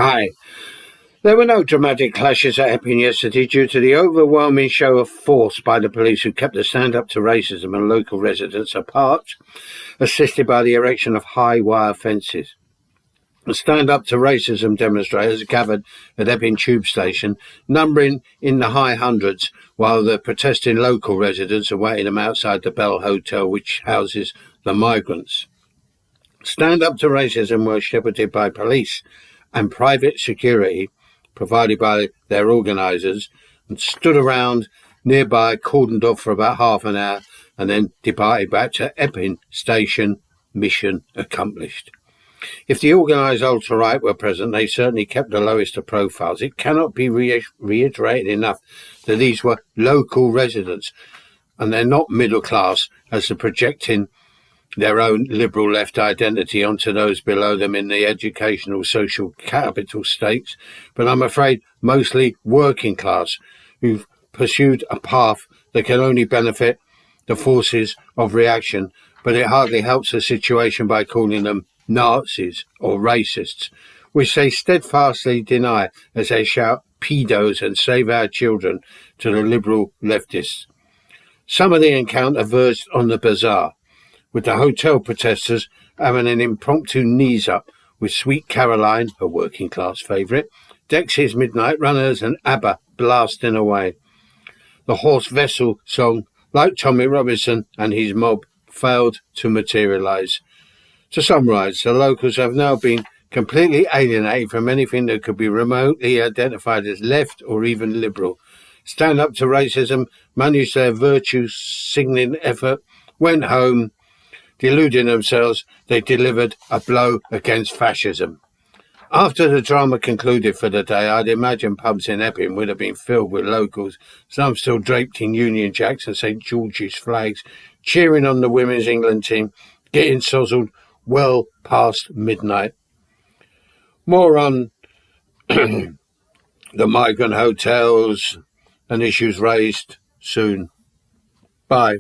Hi. There were no dramatic clashes at Epping yesterday due to the overwhelming show of force by the police who kept the stand up to racism and local residents apart, assisted by the erection of high wire fences. The stand up to racism demonstrators gathered at Epping tube station, numbering in the high hundreds, while the protesting local residents awaited them outside the Bell Hotel, which houses the migrants. Stand up to racism were shepherded by police and private security provided by their organisers, and stood around nearby, cordoned off for about half an hour, and then departed back to Epping station, mission accomplished. If the organised alt-right were present, they certainly kept the lowest of profiles. It cannot be reiterated enough that these were local residents, and they're not middle class, as they're projecting their own liberal left identity onto those below them in the educational social capital states, but I'm afraid mostly working class, who've pursued a path that can only benefit the forces of reaction, but it hardly helps the situation by calling them Nazis or racists, which they steadfastly deny as they shout pedos and save our children to the liberal leftists. Some of the encounter verged on the bizarre, with the hotel protesters having an impromptu knees-up with Sweet Caroline, a working-class favourite, Dexys Midnight Runners and ABBA blasting away. The Horse Vessel song, like Tommy Robinson and his mob, failed to materialise. To summarise, the locals have now been completely alienated from anything that could be remotely identified as left or even liberal. Stand Up to Racism managed their virtue-signalling effort, went home, deluding themselves they delivered a blow against fascism. After the drama concluded for the day, I'd imagine pubs in Epping would have been filled with locals, some still draped in Union Jacks and St George's flags, cheering on the Women's England team, getting sozzled well past midnight. More on the migrant hotels and issues raised soon. Bye.